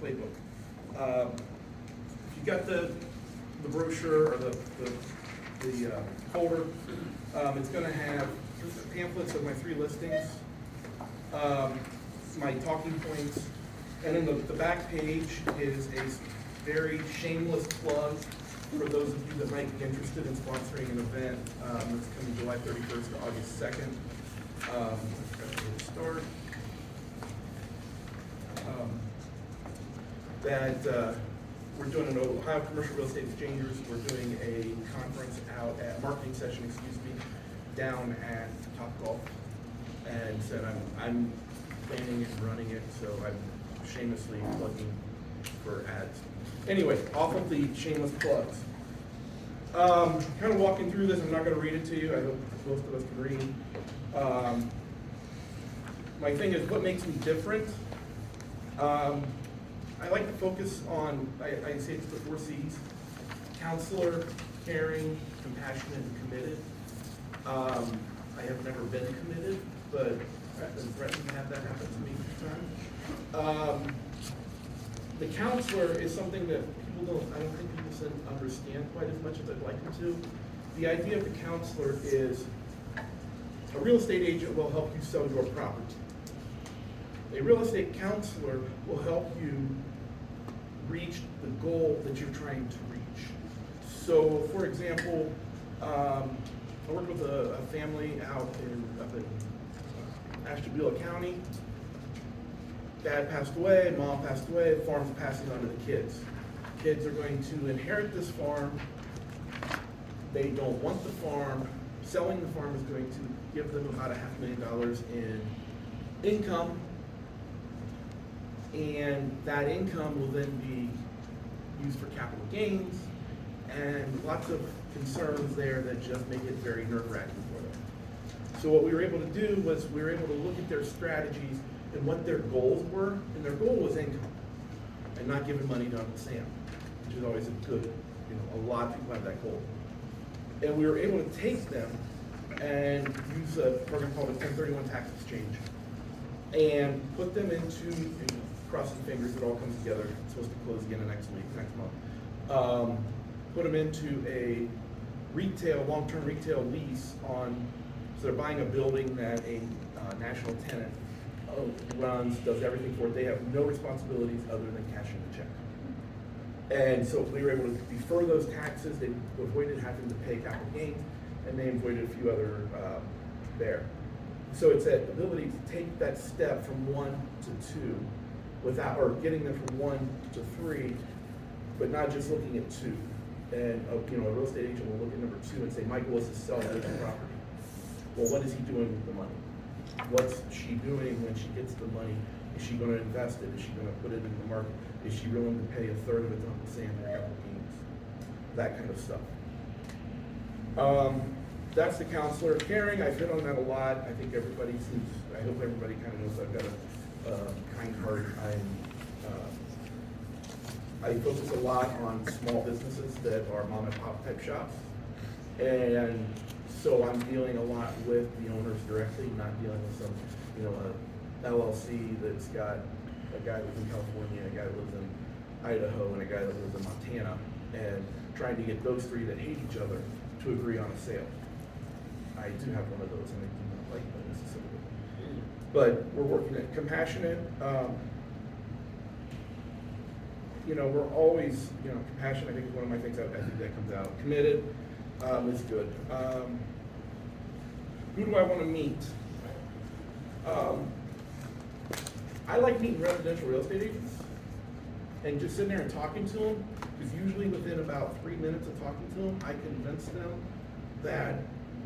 playbook. If you got the brochure or the folder, it's going to have pamphlets of my 3 listings, my talking points, and then the back page is a very shameless plug for those of you that might be interested in sponsoring an event that's coming July 31st to August 2nd. Start. We're doing an Ohio Commercial Real Estate Exchangers. We're doing a conference out at marketing session, down at Topgolf, and said I'm planning it and running it, so I'm shamelessly plugging for ads. Anyway, off of the shameless plugs. Kind of walking through this, I'm not going to read it to you. I hope most of us can read. My thing is, what makes me different? I like to focus on, I say it's the 4 C's: counselor, caring, compassionate, and committed. I have never been committed, but I've been threatened to have that happen to me a few times. The counselor is something that I don't think people understand quite as much as I'd like them to. The idea of the counselor is a real estate agent will help you sell your property. A real estate counselor will help you reach the goal that you're trying to reach. So, for example, I worked with a family up in Ashtabula County. Dad passed away, mom passed away, the farm's passing on to the kids. Kids are going to inherit this farm. They don't want the farm. Selling the farm is going to give them about $500,000 in income, and that income will then be used for capital gains, and lots of concerns there that just make it very nerve-wracking for them. So what we were able to do was we were able to look at their strategies and what their goals were, and their goal was income, and not giving money to Uncle Sam, which is always a good, a lot of people have that goal. And we were able to take them and use a program called a 1031 tax exchange and put them into, crossing fingers, it all comes together, it's supposed to close again next month. Put them into a long-term retail lease on, so they're buying a building that a national tenant runs, does everything for it. They have no responsibilities other than cashing the check. And so we were able to defer those taxes. They avoided having to pay capital gains, and they avoided a few other there. So it's that ability to take that step from 1 to 2 without, or getting them from 1 to 3, but not just looking at 2. And a real estate agent will look at number 2 and say, my goal is to sell this property. Well, what is he doing with the money? What's she doing when she gets the money? Is she going to invest it? Is she going to put it in the market? Is she willing to pay 1/3 of it to Uncle Sam for capital gains? That kind of stuff. That's the counselor. Caring, I've hit on that a lot. I think I hope everybody kind of knows I've got a kind heart. I focus a lot on small businesses that are mom and pop type shops. And so I'm dealing a lot with the owners directly, not dealing with some, a LLC that's got a guy that lives in California, a guy that lives in Idaho, and a guy that lives in Montana, and trying to get those 3 that hate each other to agree on a sale. I do have one of those, and I do not like that necessarily. But we're working at compassionate. We're always, compassion, I think, is one of my things I think that comes out. Committed is good. Who do I want to meet? I like meeting residential real estate agents and just sitting there and talking to them, because usually within about 3 minutes of talking to them, I convince them that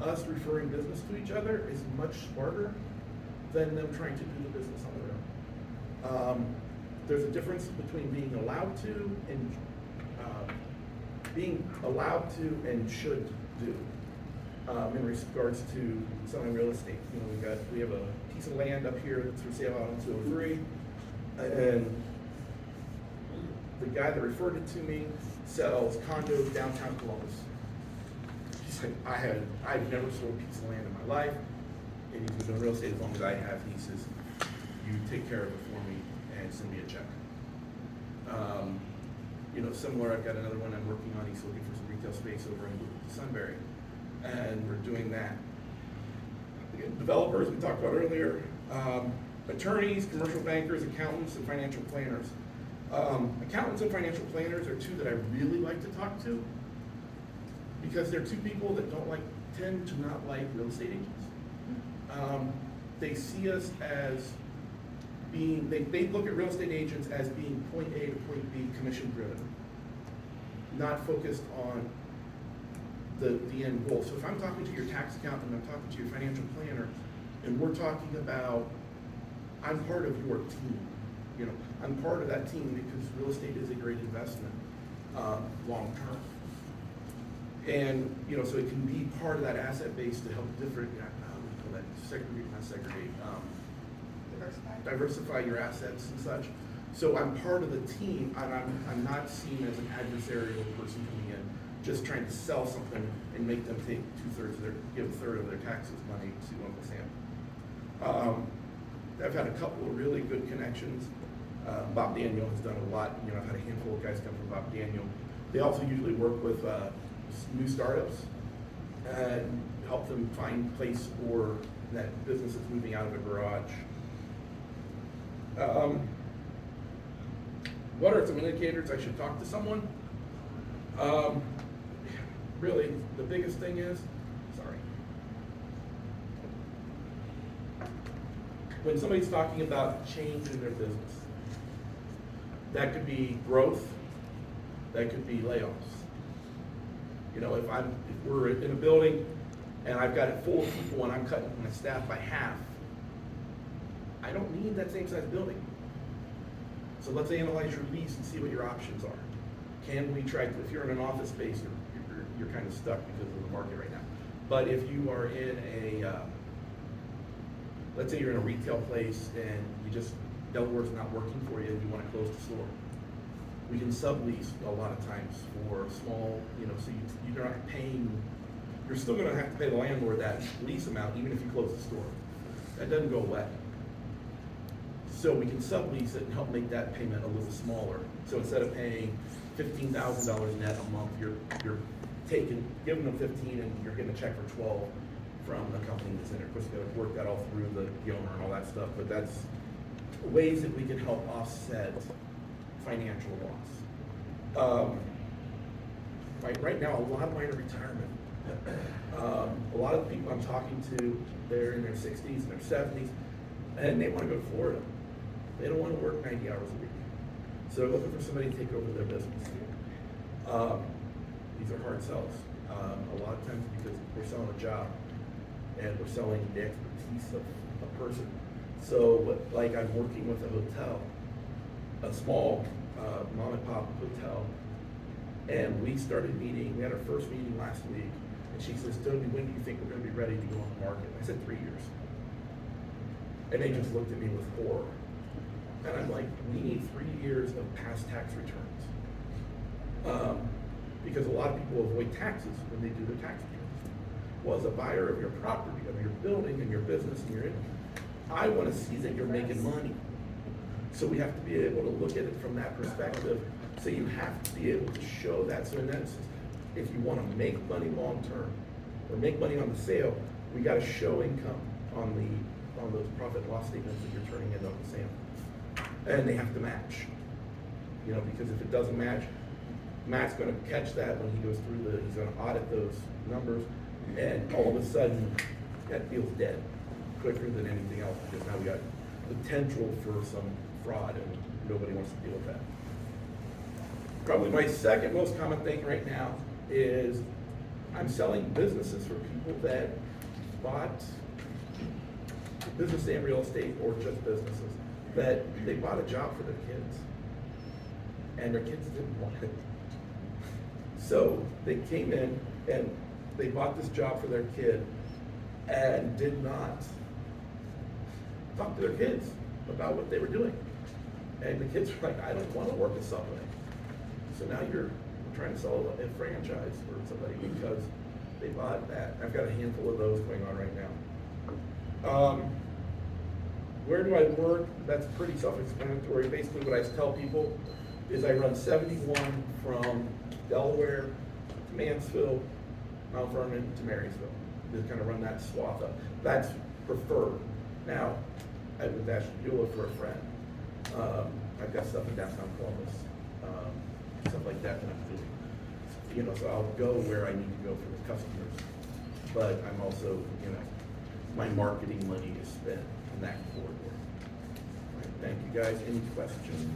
us referring business to each other is much smarter than them trying to do the business on their own. There's a difference between being allowed to and should do in regards to selling real estate. We have a piece of land up here that's for sale out on 203, and the guy that referred it to me sells condos downtown Columbus. He said, I've never sold a piece of land in my life, and he's been doing real estate as long as I have. He says, you take care of it for me and send me a check. similar, I've got another one I'm working on. He's looking for some retail space over in Sunbury, and we're doing that. Again, developers, we talked about earlier, attorneys, commercial bankers, accountants, and financial planners. Accountants and financial planners are two that I really like to talk to because they're two people that tend to not like real estate agents. They see us as being, they look at real estate agents as being point A to point B commission driven, not focused on the end goal. So if I'm talking to your tax accountant, I'm talking to your financial planner, and we're talking about, I'm part of your team. I'm part of that team because real estate is a great investment, long term. And, so it can be part of that asset base to help diversify your assets and such. So I'm part of the team, and I'm not seen as an adversarial person coming in, just trying to sell something and make them take give a third of their taxes money to Uncle Sam. I've had a couple of really good connections. Bob Daniel has done a lot. I've had a handful of guys come from Bob Daniel. They also usually work with new startups and help them find a place for that business that's moving out of a garage. What are some indicators I should talk to someone? Really, the biggest thing is, when somebody's talking about change in their business, that could be growth, that could be layoffs. If we're in a building and I've got it full of people and I'm cutting my staff by half, I don't need that same size building. So let's analyze your lease and see what your options are. Can we try, if you're in an office space, you're kind of stuck because of the market right now. But if you are in let's say you're in a retail place and Delaware's not working for you and you want to close the store. We can sublease a lot of times for small, so you're not paying, you're still going to have to pay the landlord that lease amount even if you close the store. That doesn't go away. So we can sublease it and help make that payment a little smaller. So instead of paying $15,000 net a month, you're giving them 15 and you're getting a check for 12 from the company that's in it. Of course, you got to work that all through the owner and all that stuff, but that's ways that we can help offset financial loss. Right now, a lot of mine are retirement. A lot of the people I'm talking to, they're in their 60s and their 70s, and they want to go to Florida. They don't want to work 90 hours a week. So they're looking for somebody to take over their business. These are hard sells. A lot of times because we're selling a job and we're selling the expertise of a person. So like I'm working with a hotel, a small mom and pop hotel, and we started meeting, we had our first meeting last week, and she says, Toby, when do you think we're going to be ready to go on the market? I said 3 years. And they just looked at me with horror. And I'm like, we need 3 years of past tax returns. Because a lot of people avoid taxes when they do their tax returns. Well, as a buyer of your property, of your building and your business and your income, I want to see that you're making money. So we have to be able to look at it from that perspective. So you have to be able to show that. So in that instance, if you want to make money long term or make money on the sale, we got to show income on those profit and loss statements that you're turning in on the sale. And they have to match. Because if it doesn't match, Matt's going to catch that when he goes through he's going to audit those numbers, and all of a sudden that feels dead quicker than anything else, because now we got potential for some fraud and nobody wants to deal with that. Probably my second most common thing right now is I'm selling businesses for people that bought business and real estate, or just businesses, that they bought a job for their kids and their kids didn't want it. So they came in and they bought this job for their kid and did not talk to their kids about what they were doing. And the kids were like, I don't want to work at Subway. So now you're trying to sell a franchise for somebody because they bought that. I've got a handful of those going on right now. Where do I work? That's pretty self-explanatory. Basically what I tell people is I run 71 from Delaware to Mansfield, Mount Vernon to Marysville. Just kind of run that swath up. That's preferred. Now, I would actually do it for a friend. I've got stuff in downtown Columbus, stuff like that I'm doing. You know, so I'll go where I need to go for the customers. But I'm also, you know, my marketing money is spent in that corridor. All right, thank you guys. Any questions?